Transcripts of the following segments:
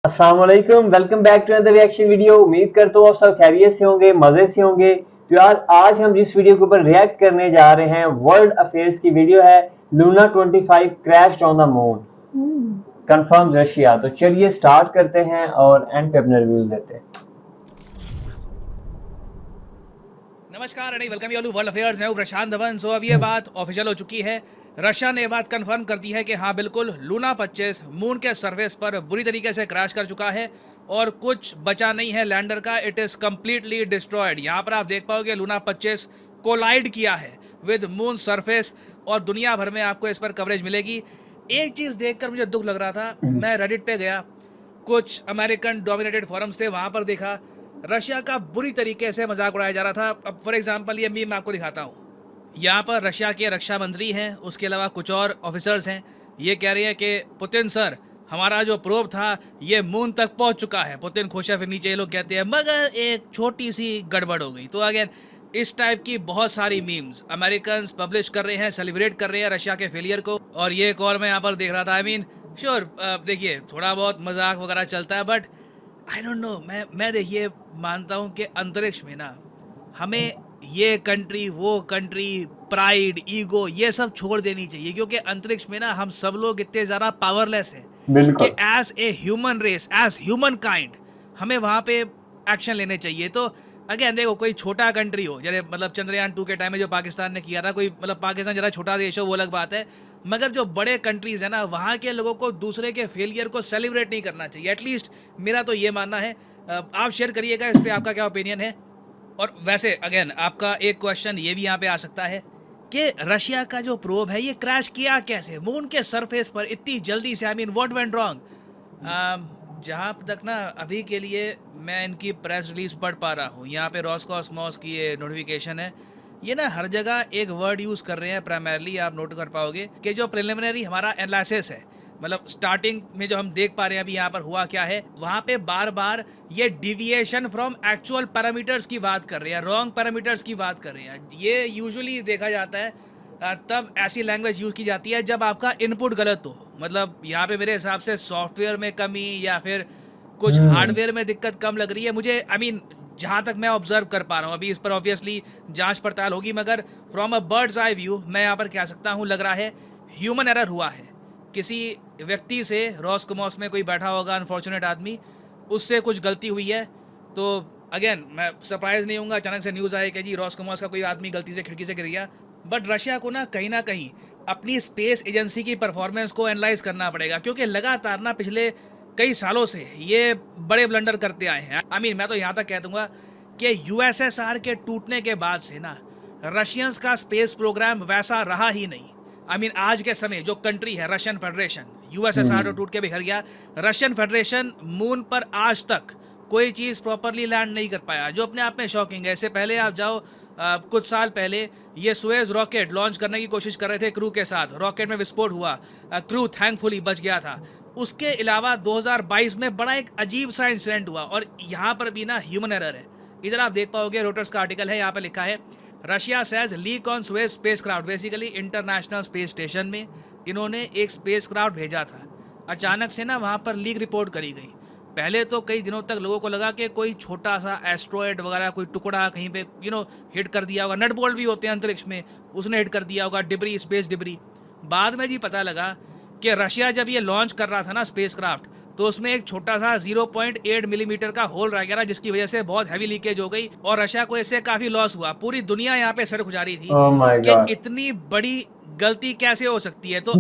अस्सलाम वालेकुम, welcome back to another reaction video. उम्मीद करता हूँ आप सब खैरियत से होंगे, मजे से होंगे। तो यार आज हम जिस वीडियो के ऊपर रिएक्ट करने जा रहे हैं वर्ल्ड अफेयर्स की वीडियो है। Luna 25 crashed on the moon, confirm Russia. तो चलिए स्टार्ट करते हैं और एंड पे अपने रिव्यूज देते हैं। नमस्कार and welcome you world affairs. मैं हूं प्रशांत धवन। सो अब ये बात ऑफिशियल हो चुकी है। रशिया ने ये बात कंफर्म कर दी है कि हाँ बिल्कुल लूना 25 मून के सरफेस पर बुरी तरीके से क्रैश कर चुका है और कुछ बचा नहीं है लैंडर का। It is completely destroyed. यहाँ पर आप देख पाओगे लूना 25 कोलाइड किया है विद मून सरफेस और दुनिया भर में आपको इस पर कवरेज मिलेगी। एक चीज़ देखकर मुझे दुख लग रहा था। मैं रेडिट पे गया, कुछ अमेरिकन डोमिनेटेड फोरम्स थे, वहाँ पर देखा रशिया का बुरी तरीके से मजाक उड़ाया जा रहा था। अब फॉर एग्जांपल ये मीम मैं आपको दिखाता हूँ। यहाँ पर रशिया के रक्षा मंत्री हैं, उसके अलावा कुछ और ऑफिसर्स हैं। ये कह रहे हैं कि पुतिन सर हमारा जो प्रोब था ये मून तक पहुँच चुका है। पुतिन खुश है, फिर नीचे ये लोग कहते हैं मगर एक छोटी सी गड़बड़ हो गई। तो अगेन इस टाइप की बहुत सारी मीम्स अमेरिकन पब्लिश कर रहे हैं, सेलिब्रेट कर रहे हैं रशिया के फेलियर को। और ये एक और मैं यहाँ पर देख रहा था। आई मीन श्योर, देखिए थोड़ा बहुत मजाक वगैरह चलता है बट आई डोंट नो। मैं देखिए मानता हूँ कि अंतरिक्ष में ना हमें ये कंट्री वो कंट्री, प्राइड, ईगो ये सब छोड़ देनी चाहिए, क्योंकि अंतरिक्ष में ना हम सब लोग इतने ज़्यादा पावरलेस हैं कि बिल्कुल। As a human race, as humankind हमें वहाँ पे एक्शन लेने चाहिए। तो अगेन देखो, कोई छोटा कंट्री हो, जैसे मतलब चंद्रयान 2 के टाइम में जो पाकिस्तान ने किया था, कोई मतलब पाकिस्तान जरा छोटा देश हो वो अलग बात है, मगर जो बड़े कंट्रीज है ना वहाँ के लोगों को दूसरे के फेलियर को सेलिब्रेट नहीं करना चाहिए। एटलीस्ट मेरा तो ये मानना है। आप शेयर करिएगा इस पर आपका क्या ओपिनियन है। और वैसे अगेन आपका एक क्वेश्चन ये भी यहाँ पे आ सकता है कि रशिया का जो प्रोब है ये क्रैश किया कैसे मून के सरफेस पर इतनी जल्दी से। I mean what went wrong. जहाँ तक ना अभी के लिए मैं इनकी प्रेस रिलीज पढ़ पा रहा हूँ, यहाँ पे रॉसकॉस्मॉस की ये नोटिफिकेशन है। ये ना हर जगह एक वर्ड यूज़ कर रहे हैं प्राइमरली, आप नोट कर पाओगे कि जो प्रिलिमिनरी हमारा एनालिसिस है, मतलब स्टार्टिंग में जो हम देख पा रहे हैं अभी यहाँ पर हुआ क्या है, वहाँ पे बार बार ये डिविएशन फ्रॉम एक्चुअल पैरामीटर्स की बात कर रहे हैं, रॉन्ग पैरामीटर्स की बात कर रहे हैं। ये यूजुअली देखा जाता है तब ऐसी लैंग्वेज यूज़ की जाती है जब आपका इनपुट गलत हो। मतलब यहाँ पे मेरे हिसाब से सॉफ्टवेयर में कमी या फिर कुछ हार्डवेयर में दिक्कत कम लग रही है मुझे। आई मीन जहाँ तक मैं ऑब्जर्व कर पा रहा हूँ, अभी इस पर ऑब्वियसली जांच पड़ताल होगी, मगर from a bird's eye view मैं यहाँ पर कह सकता हूँ लग रहा है ह्यूमन एरर हुआ है। किसी व्यक्ति से, रॉसकॉस्मॉस में कोई बैठा होगा अनफॉर्चुनेट आदमी, उससे कुछ गलती हुई है। तो अगेन मैं सरप्राइज नहीं हूँ अचानक से न्यूज़ आए कि जी रॉसकॉस्मॉस का कोई आदमी गलती से खिड़की से गिर गया। बट रशिया को ना कहीं अपनी स्पेस एजेंसी की परफॉर्मेंस को एनालाइज करना पड़ेगा, क्योंकि लगातार ना पिछले कई सालों से ये बड़े ब्लंडर करते आए हैं। आई मीन मैं तो यहाँ तक कह दूंगा कि यूएसएसआर के टूटने के बाद से ना रशियंस का स्पेस प्रोग्राम वैसा रहा ही नहीं। आई मीन आज के समय जो कंट्री है रशियन फेडरेशन, यूएसएसआर तो टूट के बिखर गया, रशियन फेडरेशन मून पर आज तक कोई चीज़ प्रॉपरली लैंड नहीं कर पाया, जो अपने आप में शॉकिंग है। इससे पहले आप जाओ, कुछ साल पहले ये सुएज रॉकेट लॉन्च करने की कोशिश कर रहे थे क्रू के साथ, रॉकेट में विस्फोट हुआ, क्रू थैंकफुली बच गया था। उसके अलावा 2022 में बड़ा एक अजीब सा इंसिडेंट हुआ और यहाँ पर भी ना ह्यूमन एरर है। इधर आप देख पाओगे, रोटर्स का आर्टिकल है, यहाँ पर लिखा है Russia says leak on Suez spacecraft. Basically international space station में इन्होंने एक स्पेसक्राफ्ट भेजा था, अचानक से ना वहाँ पर लीक रिपोर्ट करी गई। पहले तो कई दिनों तक लोगों को लगा कि कोई छोटा सा एस्ट्रॉयड वगैरह, कोई टुकड़ा कहीं पे हिट कर दिया होगा। नट बोल्ट भी होते हैं अंतरिक्ष में, उसने हिट कर दिया होगा, डिब्री, स्पेस डिब्री। बाद में जी पता लगा कि रशिया जब ये लॉन्च कर रहा था ना स्पेसक्राफ्ट, तो उसमें एक छोटा सा 0.8 मिलीमीटर का होल रह गया था, जिसकी वजह से बहुत हैवी लीकेज हो गई और रशिया को इससे काफ़ी लॉस हुआ। पूरी दुनिया यहाँ पे सर खुजा रही थी ओह माय कि गॉड। इतनी बड़ी गलती कैसे हो सकती है। तो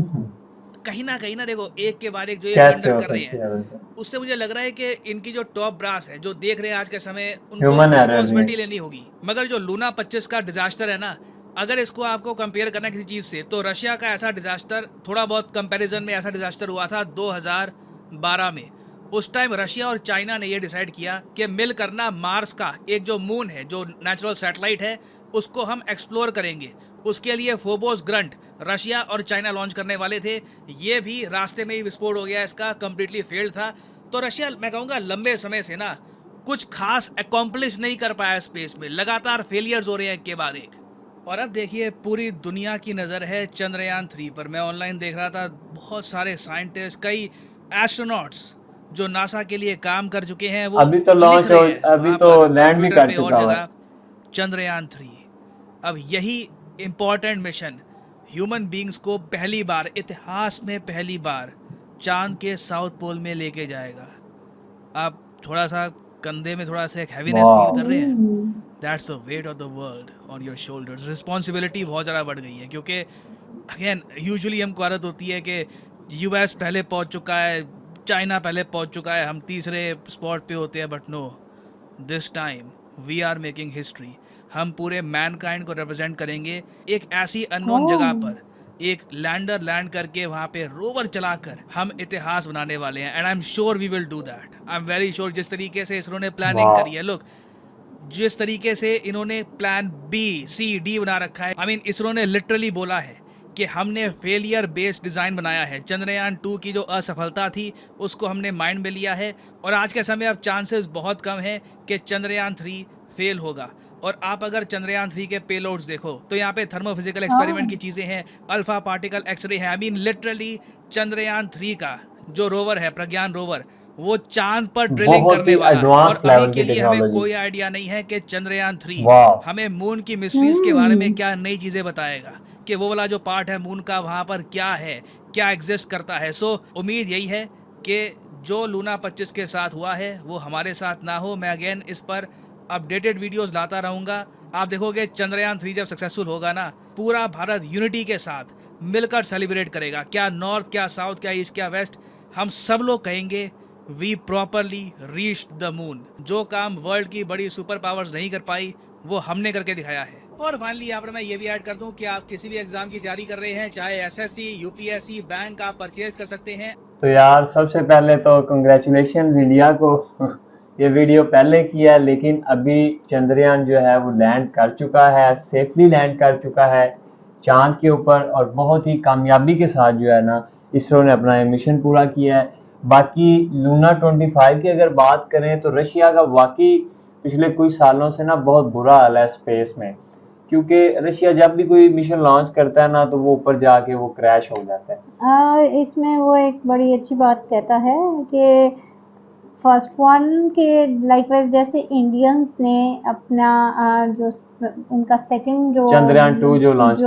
कहीं ना देखो, एक के बाद एक जो ये कैसे ब्लंडर हो कर रहे सकती हैं, है बिल्कुल। उससे मुझे लग रहा है कि इनकी जो टॉप ब्रास है, जो देख रहे हैं आज के समय, उनको ह्यूमन एरर भी। रिस्पॉन्सिबिलिटी लेनी होगी। मगर जो लूना 25 का डिजास्टर है ना, अगर इसको आपको कंपेयर करना किसी चीज़ से, तो रशिया का ऐसा डिजास्टर थोड़ा बहुत कंपैरिजन में ऐसा डिजास्टर हुआ था 2012 में। उस टाइम रशिया और चाइना ने ये डिसाइड किया कि मिल करना मार्स का एक जो मून है, जो नेचुरल सैटेलाइट है, उसको हम एक्सप्लोर करेंगे। उसके लिए फोबोस ग्रंट रशिया और चाइना लॉन्च करने वाले थे। ये भी रास्ते में ही विस्फोट हो गया, इसका कंप्लीटली फेल्ड था। तो रशिया मैं कहूँगा लंबे समय से ना कुछ खास अकॉम्प्लिश नहीं कर पाया स्पेस में, लगातार फेलियर्स हो रहे हैं एक के बाद एक। और अब देखिए पूरी दुनिया की नज़र है चंद्रयान 3 पर। मैं ऑनलाइन देख रहा था, बहुत सारे साइंटिस्ट, कई एस्ट्रोनॉट्स जो नासा के लिए काम कर चुके हैं वो अभी तो लिख लॉन्च रहे हो, हैं अभी वहाँ तो पर लैंड भी ट्विटर कर पे और चुका हुआ है। जगह, चंद्रयान 3। अब यही इम्पोर्टेंट मिशन ह्यूमन बींग्स को पहली बार, इतिहास में पहली बार चांद के साउथ पोल में लेके जाएगा। आप थोड़ा सा कंधे में थोड़ा सा एक हैवीनेस फील कर रहे हैं? That's the weight of the world on your shoulders. Responsibility बहुत ज़्यादा बढ़ गई है, क्योंकि अगेन यूजुअली हमको आदत होती है कि यूएस पहले पहुंच चुका है, चाइना पहले पहुंच चुका है, हम तीसरे स्पॉट पे होते हैं। But no, this time we are making history. हम पूरे मैनकाइंड को रिप्रेजेंट करेंगे एक ऐसी अननोन जगह पर। एक लैंडर लैंड करके वहाँ पे रोवर चलाकर हम इतिहास बनाने वाले हैं। And I am sure we will do that. I am very sure. जिस तरीके से इसरो ने प्लानिंग वाह, करी है, लोग जिस तरीके से इन्होंने प्लान बी सी डी बना रखा है, आई मीन इसरो ने लिटरली बोला है कि हमने फेलियर बेस्ड डिज़ाइन बनाया है। चंद्रयान 2 की जो असफलता थी उसको हमने माइंड में लिया है, और आज के समय अब चांसेस बहुत कम है कि चंद्रयान 3 फेल होगा। और आप अगर चंद्रयान 3 के पेलोड्स देखो तो यहाँ पे थर्मोफिजिकल एक्सपेरिमेंट की चीज़ें हैं, अल्फा पार्टिकल एक्सरे है। आई मीन लिटरली चंद्रयान 3 का जो रोवर है, प्रज्ञान रोवर, वो चांद पर ड्रिलिंग बहुत करने ही वाला है। और एडवांस अभी लेवल के की लिए हमें टेक्नोलॉजी। कोई आइडिया नहीं है कि चंद्रयान 3 वाह, हमें मून की मिस्ट्रीज के बारे में क्या नई चीज़ें बताएगा, कि वो वाला जो पार्ट है मून का वहाँ पर क्या है, क्या एग्जिस्ट करता है। सो उम्मीद यही है कि जो लूना 25 के साथ हुआ है वो हमारे साथ ना हो। मैं अगेन इस पर अपडेटेड वीडियोस लाता रहूँगा। आप देखोगे चंद्रयान 3 जब सक्सेसफुल होगा ना, पूरा भारत यूनिटी के साथ मिलकर सेलिब्रेट करेगा। क्या नॉर्थ, क्या साउथ, क्या ईस्ट, क्या वेस्ट, हम सब लोग कहेंगे we properly reached the moon. जो काम वर्ल्ड की बड़ी सुपर पावर्स नहीं कर पाई वो हमने करके दिखाया है। और फाइनली यहाँ पर मैं ये भी ऐड कर दूं कि आप किसी भी एग्जाम की तैयारी कर रहे हैं, चाहे एसएससी, यूपीएससी, बैंक, आप परचेज कर सकते हैं। तो यार सबसे पहले तो कंग्रेचुलेशन इंडिया को। ये वीडियो पहले किया, लेकिन अभी चंद्रयान जो है वो लैंड कर चुका है, सेफली लैंड कर चुका है चांद के ऊपर, और बहुत ही कामयाबी के साथ जो है ना इसरो ने अपना ये मिशन पूरा किया है। बाकी लूना 25 की अगर बात करें तो रशिया का वाकई पिछले कुछ सालों से ना बहुत बुरा हाल है स्पेस में, क्योंकि रशिया जब भी कोई मिशन लॉन्च करता है ना तो वो ऊपर जाके वो क्रैश हो जाता है। इसमें वो एक बड़ी अच्छी बात कहता है कि फर्स्ट वन के लाइकवाइज जैसे इंडियंस ने अपना उनका सेकंड जो चंद्रयान 2 जो लॉन्च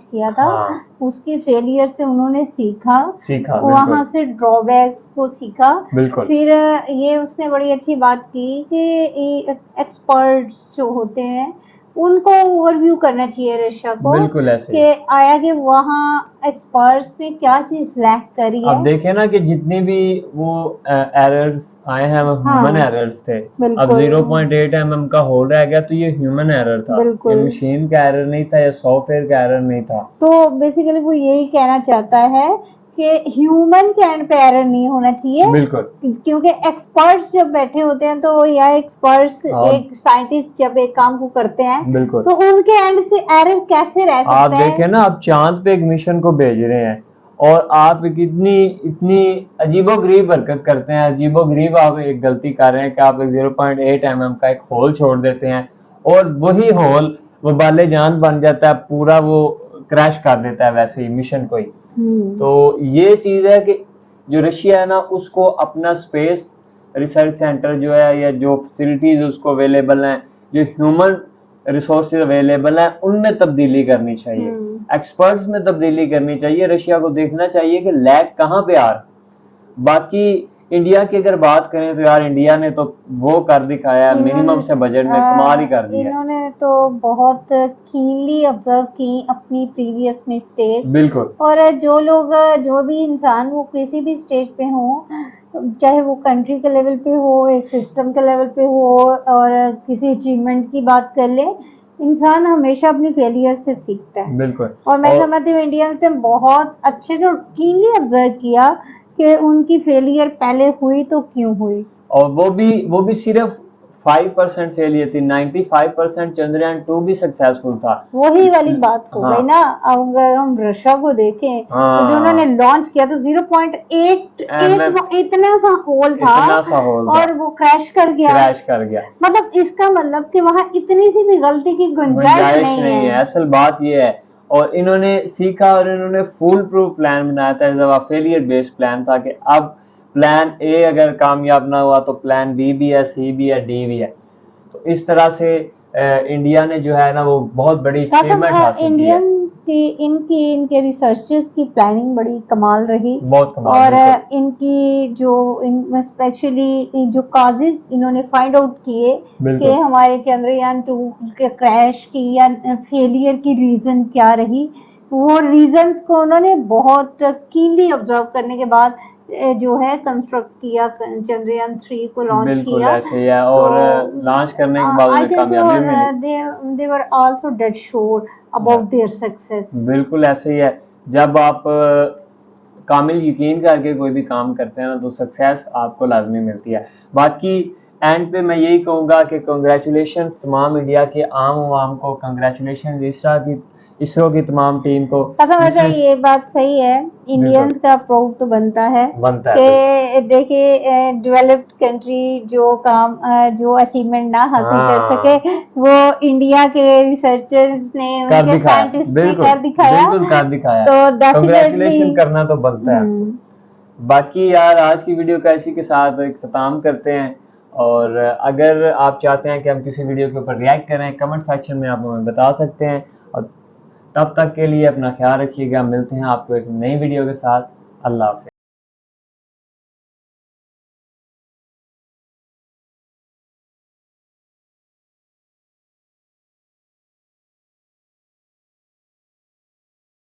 किया था, हाँ, उसके फेलियर से उन्होंने सीखा वहाँ बिल्कुल से ड्रॉबैक्स को सीखा। बिल्कुल। फिर ये उसने बड़ी अच्छी बात की कि एक्सपर्ट्स जो होते हैं उनको ओवरव्यू करना चाहिए रशिया को, बिल्कुल ऐसे कि आया कि वहाँ एक्सपर्ट्स में क्या चीज लैक करी है। अब देखे ना कि जितने भी वो एरर्स आए हैं वो ह्यूमन एरर्स थे। अब 0.8 mm का होल रह गया तो ये ह्यूमन एरर था, ये मशीन का एरर नहीं था, ये सॉफ्टवेयर का एरर नहीं था। तो बेसिकली वो यही कहना चाहता है कि ह्यूमन के एंड पे एरर नहीं होना चाहिए। बिल्कुल, क्योंकि एक्सपर्ट्स जब बैठे होते हैं तो या एक्सपर्ट्स एक साइंटिस्ट जब एक काम को करते हैं, बिल्कुल, तो उनके एंड से एरर कैसे रह सकता है। आप देखें ना, आप चांद पे एक मिशन को भेज रहे हैं और आप इतनी अजीबोगरीब हरकत करते हैं, अजीबोगरीब आप एक गलती कर रहे हैं कि आप एक 0.8 mm का एक होल छोड़ देते हैं और वही होल वो बाले जान बन जाता है, पूरा वो क्रैश कर देता है वैसे ही मिशन को ही। तो ये चीज है कि जो रशिया है ना उसको अपना स्पेस रिसर्च सेंटर जो है या जो फैसिलिटीज उसको अवेलेबल हैं, जो ह्यूमन रिसोर्सेज अवेलेबल हैं, उनमें तब्दीली करनी चाहिए, एक्सपर्ट्स में तब्दीली करनी चाहिए। रशिया को देखना चाहिए कि लैग कहाँ पे आ रहा। बाकी इंडिया की अगर बात करें तो यार इंडिया ने तो वो कर दिखाया, मिनिमम से बजट में कमाल ही कर दिया। इन्होंने तो बहुत कीनली ऑब्जर्व की अपनी प्रीवियस मिस्टेक। बिल्कुल। और जो भी इंसान वो किसी भी स्टेज पे हो, चाहे वो कंट्री के लेवल पे हो, एक सिस्टम के लेवल पे हो, और किसी अचीवमेंट की बात कर ले, इंसान हमेशा अपनी फेलियर से सीखता है। बिल्कुल। और मैं समझती हूँ इंडियंस ने बहुत अच्छे से कीनली ऑब्जर्व किया कि उनकी फेलियर पहले हुई तो क्यों हुई, और वो भी सिर्फ 5% फेलियर थी, 95% चंद्रयान 2 भी सक्सेसफुल था। वही वाली बात हो गई ना। अगर हम रशिया को देखें तो जो उन्होंने लॉन्च किया तो 0.8 इतना सा होल था, और वो क्रैश कर गया। मतलब इसका मतलब कि वहाँ इतनी सी भी गलती की गुंजाइश नहीं है। असल बात ये है, और इन्होंने सीखा और इन्होंने फुल प्रूफ प्लान बनाया था, फेलियर बेस्ड प्लान था कि अब प्लान ए अगर कामयाब ना हुआ तो प्लान बी भी है, सी भी है, डी भी है। तो इस तरह से इंडिया ने जो है ना वो बहुत बड़ी अचीवमेंट हासिल की है। इंडियंस की इनके रिसर्चर्स की प्लानिंग बड़ी कमाल रही, बहुत कमाल। और बिल्कुल। इनकी जो स्पेशली जो काजेज इन्होंने फाइंड आउट किए कि बिल्कुल। हमारे चंद्रयान 2 के क्रैश की या फेलियर की रीजन क्या रही, वो रीजंस को उन्होंने बहुत कीनली ऑब्जर्व करने के बाद जो है कंस्ट्रक्ट किया, चंद्रयान 3 को लॉन्च बिल्कुल किया। ऐसे ही है, और लॉन्च करने के बाद आई उन्हें थिंक कामयाबी मिली। they were also dead sure about their success. बिल्कुल ऐसे ही है। जब आप कामिल यकीन करके कोई भी काम करते हैं ना तो सक्सेस आपको लाजमी मिलती है। बाकी एंड पे मैं यही कहूँगा कि कंग्रेचुलेशन तमाम इंडिया के आम आवाम को, कंग्रेचुलेशन इसरो की तमाम टीम को। कसम से ये बात सही है, इंडियंस का प्राउड तो बनता है कि देखिए डेवलप्ड कंट्री जो काम जो अचीवमेंट ना हासिल कर सके वो इंडिया के रिसर्चर्स ने, उनके साइंटिस्ट ने कर दिखाया। तो कंग्रेचुलेशन करना तो बनता है। बाकी यार आज की वीडियो का इसी के साथ इख्तिताम करते हैं, और अगर आप चाहते हैं कि हम किसी वीडियो के ऊपर रिएक्ट करें कमेंट सेक्शन में आप हमें बता सकते हैं। और तब तक के लिए अपना ख्याल रखिएगा, मिलते हैं आपको एक नई वीडियो के साथ। अल्लाह हाफ़िज़।